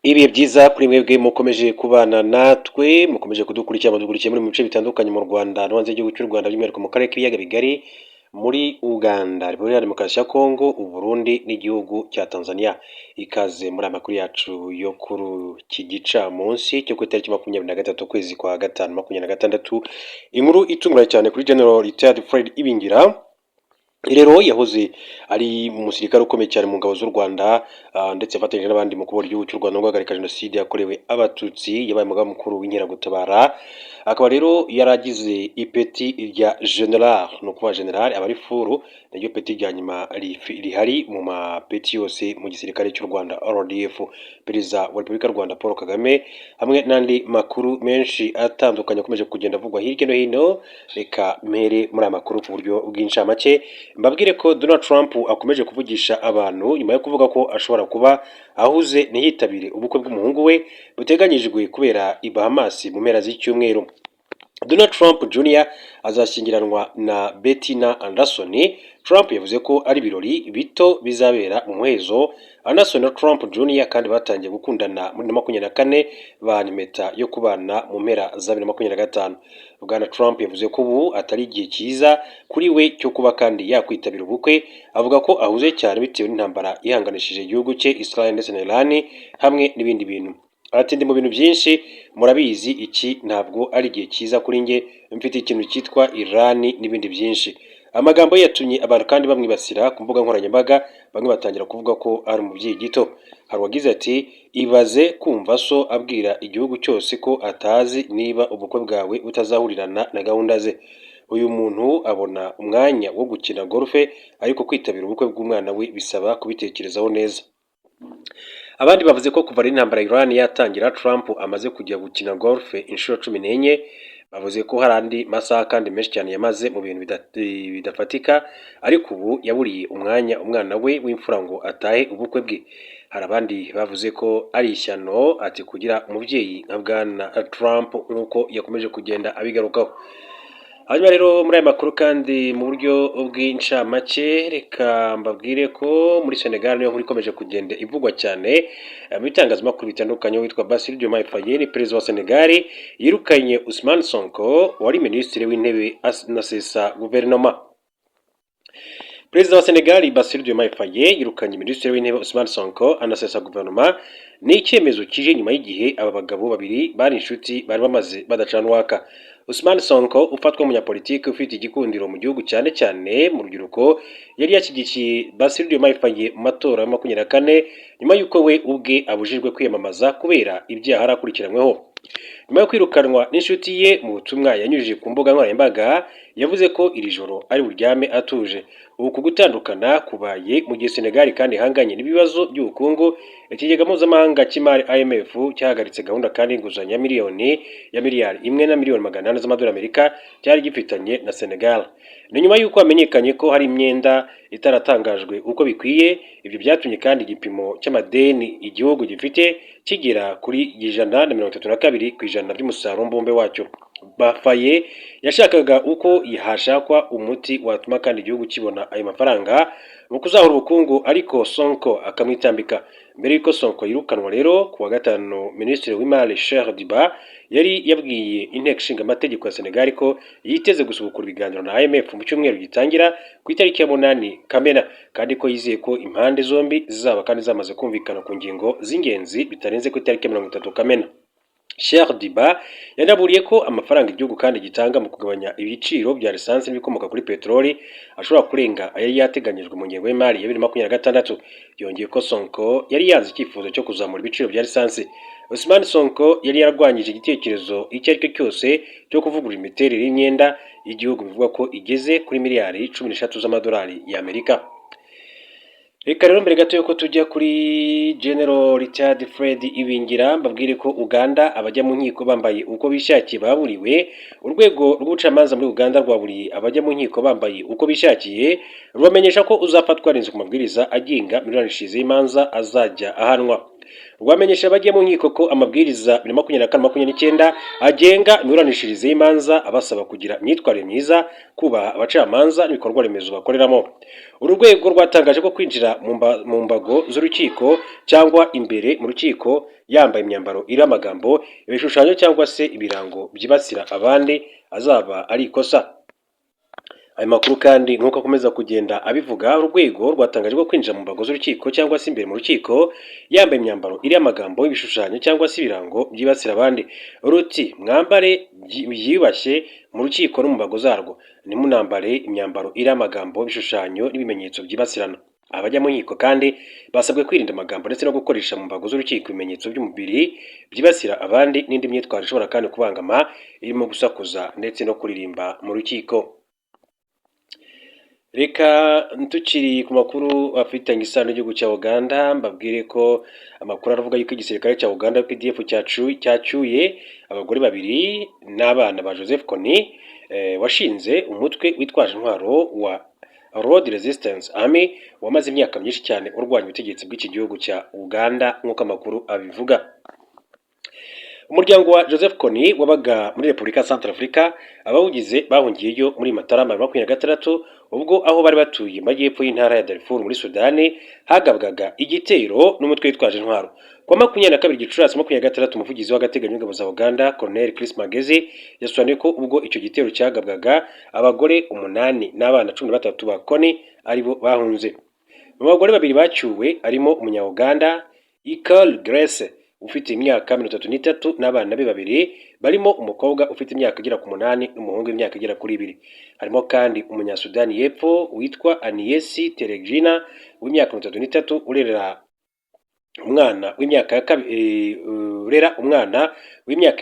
Ibihe byiza kuri mwebwe mukomeje kubana natwe, mukomeje kudukurikiye muri mu bice bitandukanye mu Rwanda no hanze y'igihugu cy'u Rwanda by'umwihariko mu karere k'ibiyaga bigari, muri Uganda, Repubulika ya Demokarasi ya Kongo, u Burundi n'igihugu cya Tanzania. Ikaze muri aya makuru yacu yo kuri iki gicamunsi cyo ku itariki 23 ukwezi kwa gatanu 2026. Inkuru itunguranye cyane kuri General Retired Fred Ibingira. Rero yahoze ari umusirikare ukomeye cyane mu ngabo z'u Rwanda, ndetse afatanyije n'abandi mu kubura igihugu cy'u Rwanda no guhagarika jenoside yakorewe abatutsi. Yabaye umugaba mukuru w'inkeragutabara, akaba rero yaragize ipeti rya general, no kuba general aba ari furu, naryo peti rya nyuma rihari mu mapeti yose mu gisirikare cy'u Rwanda RDF. Perezida wa Repubulika y'u Rwanda Paul Kagame, hamwe n'andi makuru menshi atandukanye akomeje kugenda avugwa hirya no hino. Reka mpere muri aya makuru ku buryo bw'incamake, mbabwire ko Donald Trump akomeje kuvugisha abantu nyuma yo kuvuga ko ashobora kuba ahuze ntiyitabire ubukwe bw'umuhungu we buteganyijwe kubera i Bahamas mu mpera z'icyumweru. Donald Trump Jr. azashyingiranwa na Bettina Anderson. Trump yavuze ko ari ibirori bito bizabera mu muhezo. Anderson na Trump Jr. kandi batangiye gukundana muri 2024, bana impeta yo kubana mu mpera za 2025. Bwana Trump yavuze ko ubu atari igihe cyiza kuri we cyo kuba kandi yakwitabira ubukwe, avuga ko ahuze cyane bitewe n'intambara ihanganishije igihugu cye Israel ndetse na Iran, hamwe n'ibindi bintu. Ati ndi mu bintu byinshi murabizi, iki ntabwo ari igihe cyiza kuri njye, mfite ikintu cyitwa Iran n'ibindi byinshi. Amagambo ye yatumye abantu kandi bamwibasira ku mbuga nkoranyambaga, bamwe batangira kuvuga ko ari umubyeyi gito. Hari uwagize ati ibaze kumva so abwira igihugu cyose ko atazi niba ubukwe bwawe butazahurirana na gahunda ze. Uyu muntu abona umwanya wo gukina golfe, ariko kwitabira ubukwe bw'umwana we bisaba kubitekerezaho neza. Abandi bavuze ko kuva intambara ya Iran yatangira, Trump amaze kujya gukina golf inshuro 14. Bavuze ko hari andi masaha kandi menshi cyane yamaze mu bintu bidafatika, ariko ubu yaburiye umwanya umwana we w'imfura ngo atahe ubukwe bwe. Hari abandi bavuze ko ari ishyano, ati kugira umubyeyi nka Bwana Trump, nk'uko yakomeje kugenda abigarukaho. Hanyuma rero muri aya makuru kandi mu buryo bw'incamake, reka mbabwire ko muri Senegal niyo nkuru ikomeje kugenda ivugwa cyane mu bitangazamakuru bitandukanye. Witwa Bassirou Diomaye Faye, perezida wa Senegal, yirukanye Ousmane Sonko wari minisitiri w'intebe anasesa guverinoma. Perezida wa Senegal Bassirou Diomaye Faye yirukanye minisitiri w'intebe Ousmane Sonko anasesa guverinoma. Ni icyemezo kije nyuma y'igihe aba bagabo babiri bari inshuti bari bamaze badacana uwaka. Ousmane Sonko ufatwa umunyapolitiki ufite igikundiro mu gihugu cyane cyane mu rubyiruko, yari yashyigikiye Bassirou Diomaye Faye mu matora ya 2024, nyuma y'uko we ubwe abujijwe kwiyamamaza kubera ibyaha arakurikiranyweho. Nyuma yo kwirukanwa n'inshuti ye, mu butumwa yanyujije ku mbuga nkoranyambaga yavuze ko iri joro ari buryame atuje. Uku gutandukana kubaye mu gihe Senegal kandi ihanganye n'ibibazo by'ubukungu. Ikigega mpuzamahanga cy'imari IMF cyahagaritse gahunda kandi inguzanyo ya miliyari 1 na miliyoni 800 z'amadolari Amerika cyari gifitanye na Senegal. Ni nyuma y'uko hamenyekanye ko hari imyenda itaratangajwe uko bikwiye. Ibyo byatumye kandi igipimo cy'amadeni igihugu gifite kigera kuri 132% by'umusaruro mbumbe wacyo. Faye yashakaga uko yahashakwa umuti watuma kandi igihugu kibona ayo mafaranga mu kuzahura ubukungu, ariko Sonko akamwitambika. Mbere y'uko Sonko yirukanwa rero kuwa gatanu, minisitiri w'imari Cheikh Diba yari yabwiye inteko ishinga amategeko ya Senegal ko yiteze gusubukura ibiganiro na IMF mu cyumweru gitangira ku itariki ya 8 Kamena, kandi ko yizeye ko impande zombi zizaba kandi zamaze kumvikana ku ngingo z'ingenzi bitarenze ku itariki ya 30 Kamena. Cheikh Diba yanaburiye ko amafaranga igihugu kandi gitanga mu kugabanya ibiciro bya lisansi n'ibikomoka kuri peteroli ashobora kurenga ayari yateganyijwe mu ngengo y'imari ya 2026. Yongeye ko Sonko yari yanze icyifuzo cyo kuzamura ibiciro bya lisansi. Ousmane Sonko yari yaragwanyije igitekerezo icyo ari cyo cyose cyo kuvugurura imiterere y'imyenda y'igihugu, bivuga ko igeze kuri miliyari 13 z'amadolari y'Amerika. Reka rero mbere gato yuko tujya kuri General Richard Fred Ibingira, mbabwire ko Uganda abajya mu nkiko bambaye uko bishakiye baburiwe. Urwego rw'ubucamanza muri Uganda rwaburiye abajya mu nkiko bambaye uko bishakiye, rubamenyesha ko uzafatwa arenze ku mabwiriza agenga imiburanishize y'imanza azajya ahanwa. rwamenyesha abajya mu nkiko ko amabwiriza 2024-2029 agenga imiburanishirize y'imanza abasaba kugira imyitwarire myiza, kubaha abacamanza n'ibikorwa remezo bakoreramo. Uru rwego rwatangaje ko kwinjira mu mbago z'urukiko cyangwa imbere mu rukiko yambaye imyambaro iri amagambo, ibishushanyo cyangwa se ibirango byibasira abandi azaba ari ikosa. Ayo makuru kandi nk'uko akomeza kugenda abivuga, urwego rwatangaje ko kwinjira mu mbago z'urukiko cyangwa se imbere mu rukiko yambaye imyambaro iri amagambo, ibishushanyo cyangwa se ibirango byibasira abandi. Ruti mwambare byiyubashye mu rukiko no mu mbago zarwo, ntimunambare imyambaro iri amagambo, ibishushanyo n'ibimenyetso byibasirana. Abajya mu nkiko kandi basabwe kwirinda amagambo ndetse no gukoresha mu mbago z'urukiko ibimenyetso by'umubiri byibasira abandi n'indi myitwarire ishobora kandi kubangama, irimo gusakuza ndetse no kuririmba mu rukiko. Reka tukiri ku makuru afitanye isano n'igihugu cya Uganda, mbabwire ko amakuru aravuga yuko igisirikare cya Uganda PDF cyacyuye abagore babiri n'abana ba Joseph Kony washinze umutwe witwaje intwaro wa Road Resistance Army wamaze imyaka myinshi cyane urwanya ubutegetsi bw'iki gihugu cya Uganda nk'uko amakuru abivuga. Umuryango wa Joseph Kony wabaga muri Repubulika ya Centrafrica, abawugize bahungiyeyo muri Mutarama 2026 ubwo aho bari batuye majyepfo y'intara ya Darfur muri Sudani hagabwaga igitero n'umutwe witwaje intwaro. Kwa 22 Gicurasi 2026 umuvugizi w'agateganyo w'ingabo za Uganda Colonel Chris Magezi yasobanuye ko ubwo icyo gitero cyagabwaga abagore 8 n'abana 13 ba Kony aribo bahunze. Mu bagore babiri bacyuwe arimo umunya-Uganda Ecole Grace ufite imyaka 33 n'abana be babiri barimo umukobwa ufite imyaka igera ku 8 n'umuhungu w'imyaka igera kuri 2. Harimo kandi umunya-Sudani y'Epfo witwa Aniesi Teregina w'imyaka 33 urera umwana w'imyaka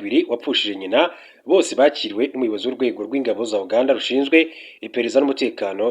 2 wapfushije nyina. Bose bakiriwe n'umuyobozi w'urwego rw'ingabo za Uganda rushinzwe iperereza n'umutekano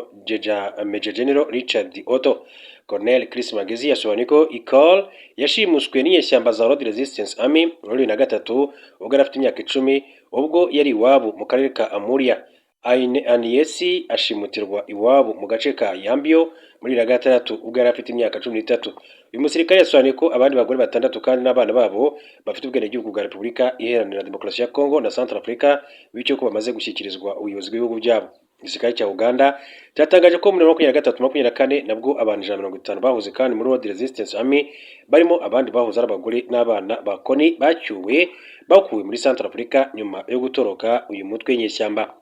Major General Richard Otto. Colonel Chris Magezi yasobanuye ko Ecole yashimuswe n'inyeshyamba za Road Resistance Army muri 2023 ubwo afite imyaka 10 ubwo yari iwabo mu karere ka Amuria. Aniesi ashimutirwa iwabo mu gace ka Yambio muri 2006 ubwo yari afite imyaka 13. Uyu musirikare yasobanuye ko abandi bagore batandatu kandi n'abana babo bafite ubwenegihugu bwa Repubulika Iharanira Demokarasi ya Congo na Centrafrica, bityo ko bamaze gushyikirizwa ubuyobozi bw'ibihugu byabo. Igisirikare cya Uganda cyatangaje ko muri 2023-2024 nabwo abantu 150 bahoze kandi muri Road Resistance Army barimo abandi bahoze ari abagore n'abana ba Kony bakuwe muri Centrafrica nyuma yo gutoroka uyu mutwe w'inyeshyamba.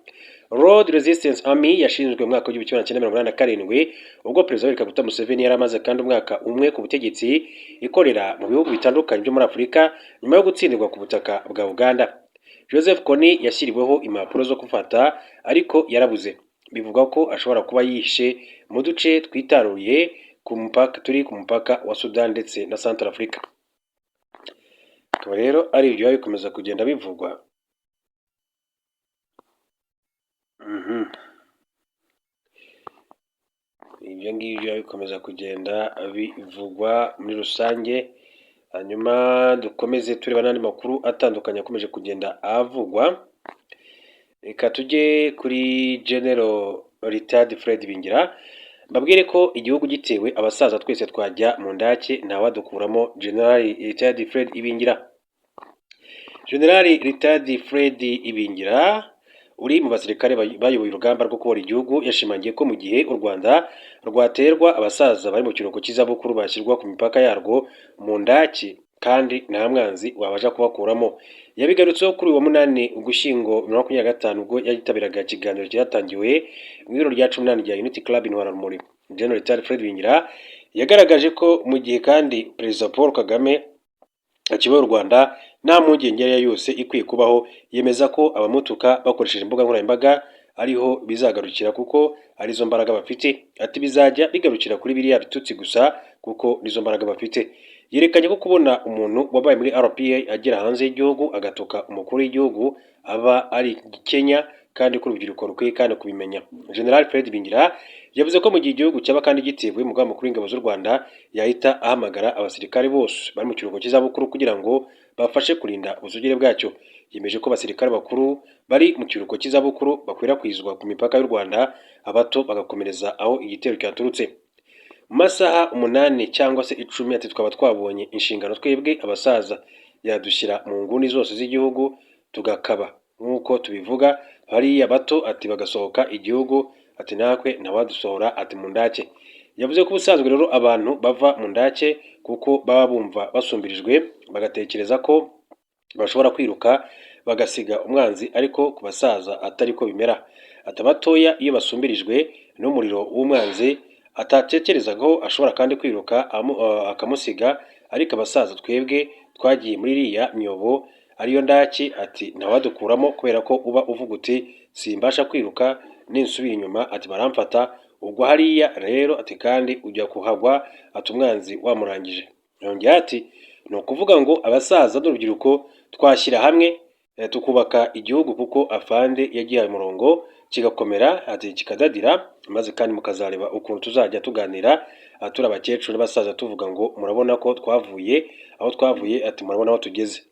Road Resistance Army yashinzwe mu mwaka wa 1987 ubwo Perezida Yoweri Kaguta Museveni yari amaze kandi umwaka umwe ku butegetsi, ikorera mu bihugu bitandukanye byo muri Afurika nyuma yo gutsindirwa ku butaka bwa Uganda. Joseph Kony yashyiriweho impapuro zo gufata ariko yarabuze. Bivugwa ko ashobora kuba yihishe mu duce twitaruriye turi ku mupaka wa Sudan ndetse na Centrafrica. Akaba rero ari ibyo bikomeza kugenda bivugwa. Ibyo ngibyo bikomeza kugenda bivugwa muri rusange. Hanyuma dukomeze tureba n'andi makuru atandukanye akomeje kugenda avugwa. Reka tujye kuri General Retired Fred Bingira, mbabwire ko igihugu gitewe abasaza twese twajya mu ndake ntawadukuramo. General Retired Fred Ibingira. General Retired Fred Ibingira uri mu basirikare bayoboye urugamba rwo kubora igihugu yashimangiye ko mu gihe u Rwanda rwaterwa abasaza bari mu kiruhuko cy'izabukuru bashyirwa ku mipaka yarwo mu ndake kandi nta mwanzi wabaja kubakuramo. Yabigarutseho kuri uwo 8 Ugushyingo 2025 ubwo yitabiraga ikiganiro cyatangiwe mu biro rya 18 rya Unity Club Intwararumuri. General Retired Fred Bingira yagaragaje ko mu gihe kandi Perezida Paul Kagame akibaye u Rwanda nta mpungenge yose ikwiye kubaho. Yemeza ko abamutuka bakoresheje imbuga nkoranyambaga ariho bizagarukira kuko arizo mbaraga bafite. Ati bizajya bigarukira kuri biriya bitutsi gusa kuko nizo mbaraga bafite. Yerekanye ko kubona umuntu wabaye muri RPA agera hanze y'igihugu agatuka umukuru w'igihugu aba ari Kenya kandi ko urubyiruko rukwiye kandi kubimenya. General Fred Bingira yavuze ko mu gihe igihugu cyaba kandi gitewe umugaba mukuru w'ingabo z'u Rwanda yahita ahamagara abasirikare bose bari mu kiruhuko cy'izabukuru kugira ngo bafashe kurinda ubusugire bwacyo. Yemeje ko abasirikare bakuru bari mu kiruhuko cy'izabukuru bakwirakwizwa ku mipaka y'u Rwanda, abato bagakomereza aho igitero cyaturutse. mu masaha 8 cyangwa se 10 ati twaba twabonye inshingano twebwe abasaza yadushyira mu nguni zose z'igihugu tugakaba nk'uko tubivuga hariya bato ati bagasohoka igihugu ati nakwe ntawadusohora ati mu ndake. Yavuze ko ubusanzwe rero abantu bava mu ndake kuko baba bumva basumbirijwe bagatekereza ko bashobora kwiruka bagasiga umwanzi, ariko ku basaza atari ko bimera. Ati abatoya iyo basumbirijwe n'umuriro w'umwanzi atatekereza ko ashobora kandi kwiruka akamusiga, ariko abasaza twebwe twagiye muri iriya myobo ariyo ndaki ati ntawadukuramo kubera ko uba uvuga uti simbasha kwiruka ninsubira inyuma ati baramfata, ubwo hariya rero ati kandi ujya kuhagwa ati umwanzi wamurangije. Yongera ati ni ukuvuga ngo abasaza n'urubyiruko twashyira hamwe tukubaka igihugu kuko afande yagiye umurongo kigakomera ati kikadadira, maze kandi mukazareba ukuntu tuzajya tuganira turi abakecuru n'abasaza tuvuga ngo murabona ko twavuye aho twavuye ati murabona aho tugeze.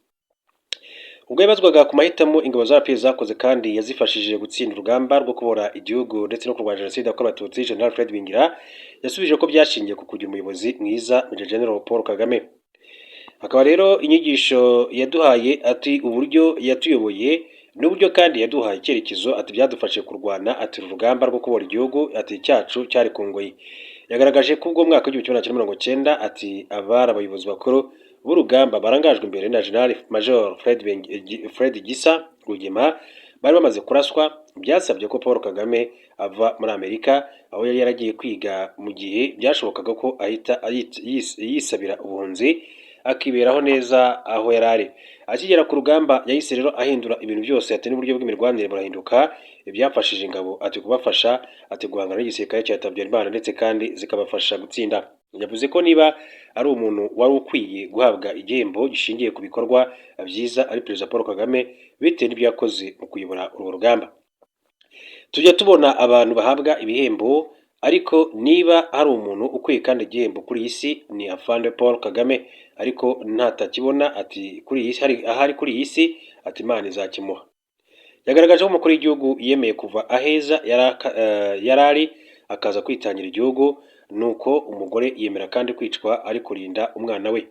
Ubwo yabazwaga ku mahitamo ingabo za RPF zakoze kandi yazifashije gutsinda urugamba rwo kubora igihugu ndetse no kurwanya jenoside yakorewe abatutsi, General Fred Bingira yasubije ko byashingiye ku kugira umuyobozi mwiza Major General Paul Kagame. Akaba rero inyigisho yaduhaye ati uburyo yatuyoboye n'uburyo kandi yaduhaye icyerekezo ati byadufashe kurwana ati urugamba rwo kubora igihugu ati cyacu cyari ku ngoyi. Yagaragaje ko ubwo mwaka w'1990 ati abari abayobozi bakuru b'urugamba barangajwe imbere na General Major Fred Gisa Rugema bari bamaze kuraswa, byasabye ko Paul Kagame ava muri Amerika aho yari yaragiye kwiga mu gihe byashobokaga ko ahita yisabira ubuhunzi akiberaho neza aho yarari. Akigera ku rugamba yahise rero ahindura ibintu byose ati n'uburyo bw'imirwanire burahinduka, ibyafashije ingabo ati kubafasha ati guhangana n'igisirikare cya Habyarimana ndetse kandi zikabafasha gutsinda. Yavuze ko niba ari umuntu wari ukwiye guhabwa igihembo gishingiye ku bikorwa byiza ari Perezida Paul Kagame bitewe n'ibyo yakoze mu kuyobora urwo rugamba. Tujya tubona abantu bahabwa ibihembo, ariko niba hari umuntu ukwiye kandi igihembo kuri iyi si ni afande Paul Kagame, ariko ntatakibona ati kuri iyi si ahari kuri iyi si ati Imana izakimuha. Yagaragaje ko umukuru w'igihugu yemeye kuva aheza yarari akaza kwitangira igihugu, nuko umugore yemera kandi kwicwa ari kurinda umwana we.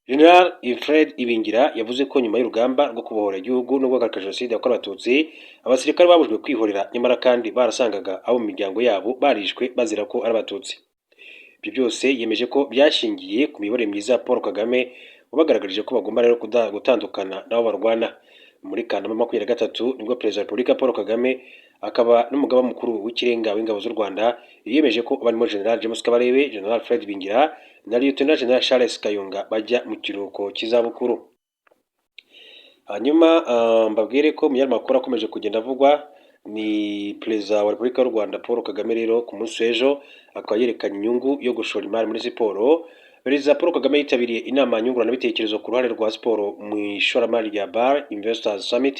General Fred Ibingira yavuze ko nyuma y'urugamba rwo kubohora igihugu no guhagarika jenoside yakorewe abatutsi abasirikare babujwe kwihorera, nyamara kandi barasangaga abo mu miryango yabo barishwe bazira ko ari abatutsi. Ibyo byose yemeje ko byashingiye ku miyoborere myiza ya Paul Kagame, ubagaragarije ko bagomba rero gutandukana nabo barwana. Muri Kanama 23 nibwo Perezida wa Repubulika Paul Kagame akaba n'umugaba mukuru w'ikirenga w'ingabo z'u Rwanda yiyemeje ko barimo General James Kabarebe, General Fred Bingira na Lieutenant General Charles Kayonga bajya mu kiruhuko cy'izabukuru. Hanyuma mbabwire ko mu makuru akomeje kugenda avugwa ni Perezida wa Repubulika y'u Rwanda Paul Kagame rero ku munsi w'ejo akaba yerekanye inyungu yo gushora imari muri siporo. Perezida Paul Kagame yitabiriye inama nyunguranabitekerezo ku ruhare rwa siporo mu ishoramari rya Bar Investors Summit,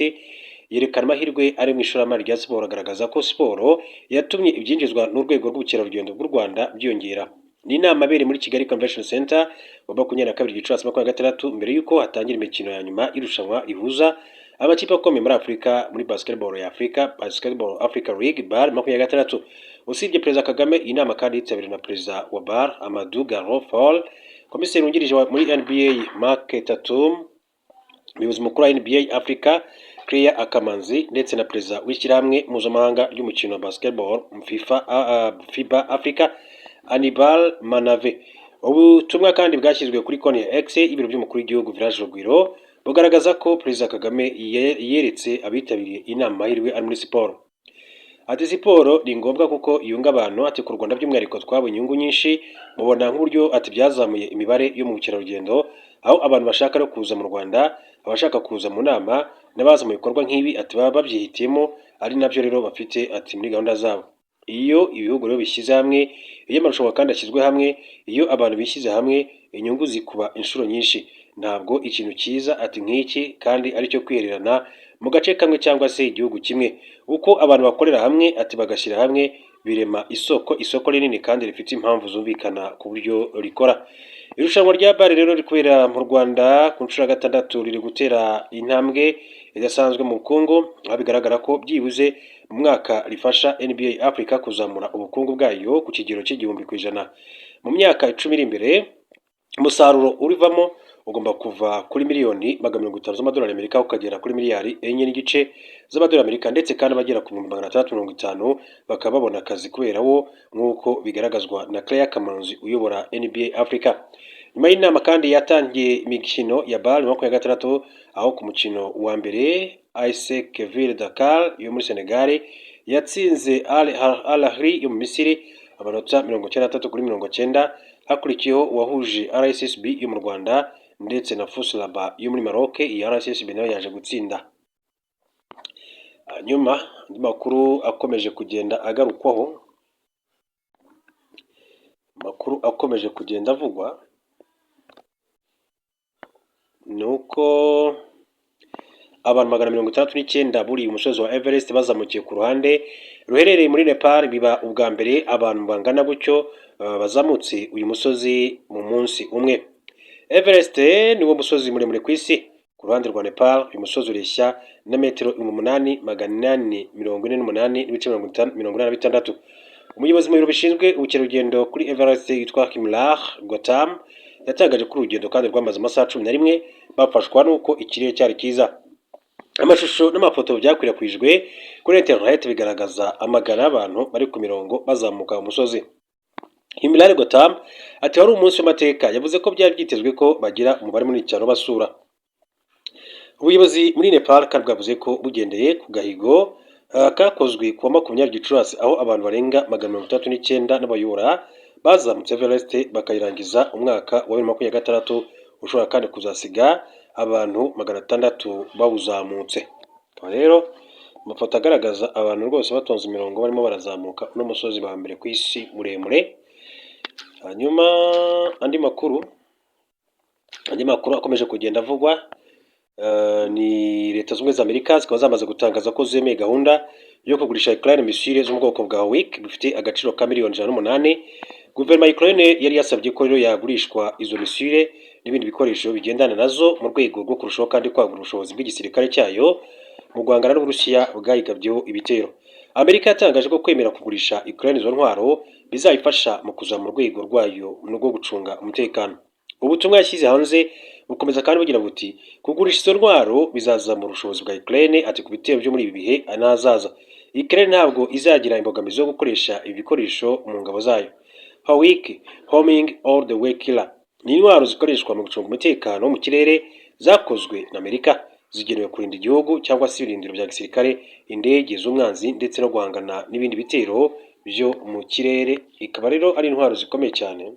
yerekana amahirwe ari mu ishoramari rya siporo, agaragaza ko siporo yatumye ibyinjizwa n'urwego rw'ubukerarugendo bw'u Rwanda byiyongera. Ni inama abereye muri Kigali Convention Center wa 22 Gicurasi 2026 mbere y'uko hatangira imikino ya nyuma irushanwa rihuza amakipe akomeye muri Afurika muri basketball ya Africa, Basketball Africa League Bar 26. Usibye Perezida Kagame, inama kandi yitabiriwe na Perezida wa Bar Amadou Gallo Fall, Komiseri wungirije muri NBA Mark Tatum, umuyobozi mukuru wa NBA Africa Claire Akamanzi ndetse na Perezida w'ishyirahamwe mpuzamahanga ry'umukino wa basketball FIBA Africa Anibal Manave. Ubutumwa kandi bwashyizwe kuri konti ya X y'ibiro by'umukuru w'igihugu Village Rugwiro bugaragaza ko Perezida Kagame yeretse abitabiriye inama amahirwe ari muri siporo. Ati siporo ni ngombwa kuko yunga abantu, ati ku Rwanda by'umwihariko twabonye inyungu nyinshi, mubona nk'uburyo ati byazamuye imibare yo mu bukerarugendo, aho abantu bashaka no kuza mu Rwanda, abashaka kuza mu nama n'abaza mu bikorwa nk'ibi ati baba babyihitiyemo, ari nabyo rero bafite ati muri gahunda zabo. Iyo ibihugu rero bishyize hamwe, iyo amarushanwa kandi ashyizwe hamwe, iyo abantu bishyize hamwe, inyungu zikuba inshuro nyinshi. Ntabwo ikintu cyiza ati nk'iki kandi ari cyo kwihererana mu gace kamwe cyangwa se igihugu kimwe. Uko abantu bakorera hamwe ati bagashyira hamwe birema isoko rinini kandi rifite impamvu zumvikana ku buryo rikora. Irushanwa rya Bar rero rikwera mu Rwanda ku nshuro ya 6 riri gutera intambwe idasanzwe mu bukungu, aho bigaragara ko byibuze mu mwaka rifasha NBA Africa kuzamura ubukungu bwayo ku kigero cy'100%. mu myaka 10 iri imbere umusaruro urivamo ugomba kuva kuri miliyoni 50 z'amadolari y'Amerika ukagera kuri miliyari 4 n'igice z'amadolari y'Amerika, ndetse kandi abagera ku 650 bakaba babona akazi kubera wo, nk'uko bigaragazwa na Claire Kamanzi uyobora NBA Africa. Nyuma y'inama kandi yatangiye imikino ya BAL 2026 aho ku mukino wa mbere AS Kevil Dakar yo muri Senegal yatsinze Al Ahly yo mu Misiri amanota 93-90, hakurikiyeho uwahuje RSSB yo mu Rwanda ndetse na FUS Rabat yo muri Maroc. Iyi RSSB nayo yaje gutsinda. Hanyuma andi makuru akomeje kugenda agarukwaho, makuru akomeje kugenda avugwa nuko abantu 169 buri umusozi wa Everest bazamukiye ku ruhande ruherereye muri Nepal. Biba ubwa mbere abantu bangana gutyo bazamutse uyu musozi mu munsi umwe. Everest niwo musozi muremure ku isi ku ruhande rwa Nepal. Uyu musozi ureshya na metero 8,848 umuyobozi mu biro bishinzwe ubukerarugendo kuri Everest yitwa Kimlar Gautam yatangaje ko urugendo kandi rwamaze amasaha 11 bafashwa nuko ikirere cyari kiza. Amashusho n'amafoto byakwirakwijwe kuri internet bigaragaza amagana y'abantu bari ku mirongo bazamuka umusozi. Kimlar Gautam ati wari umunsi w'amateka, yavuze ko byari byitezwe ko bagira umubare munini cyane basura. Ubuyobozi muri Nepal kandi bwavuze ko bugendeye ku gahigo kakozwe kuwa 20 Gicurasi aho abantu barenga 139 n'abayobora bazamutse Everest bakayirangiza umwaka wa 2026 ushobora kandi kuzasiga abantu 600 bawuzamutse. Rero amafoto agaragaza abantu rwose batonze imirongo barimo barazamuka uno musozi ba mbere ku isi muremure. Hanyuma andi makuru akomeje kugenda avugwa ni Leta Zunze Ubumwe za Amerika zikaba zamaze gutangaza ko zemeye gahunda yo kugurisha Ukraine misile zo mu bwoko bwa Hawk bifite agaciro ka miliyoni 108. Guverinoma ya Ukraine yari yasabye ko rero yagurishwa izo misile n'ibindi bikoresho bigendana nazo mu rwego rwo kurushaho kandi kwagura ubushobozi bw'igisirikare cyayo mu guhangana n'Uburusiya bwayigabyeho ibitero. Amerika yatangaje ko kwemera kugurisha Ukraine izo ntwaro bizayifasha mu kuzamura urwego rwayo no gucunga umutekano. Ubutumwa yashyize hanze bukomeza kandi bugira buti kugurisha izo ntwaro bizazamura ubushobozi bwa Ukraine ati ku bitero byo muri ibi bihe anazaza. Ukraine ntabwo izagira imbogamizi zo gukoresha ibi bikoresho mu ngabo zayo. Hawk Homing All the Way Killer ni intwaro zikoreshwa mu gucunga umutekano mu kirere zakozwe na Amerika, zigenewe kurinda igihugu cyangwa se ibirindiro bya gisirikare, indege z'umwanzi ndetse no guhangana n'ibindi bitero byo mu kirere. Ikaba rero ari intwaro zikomeye cyane,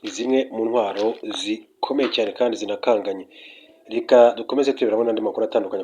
zimwe mu ntwaro zikomeye cyane kandi zinakanganye. Reka dukomeze turebera n'andi makuru atandukanye.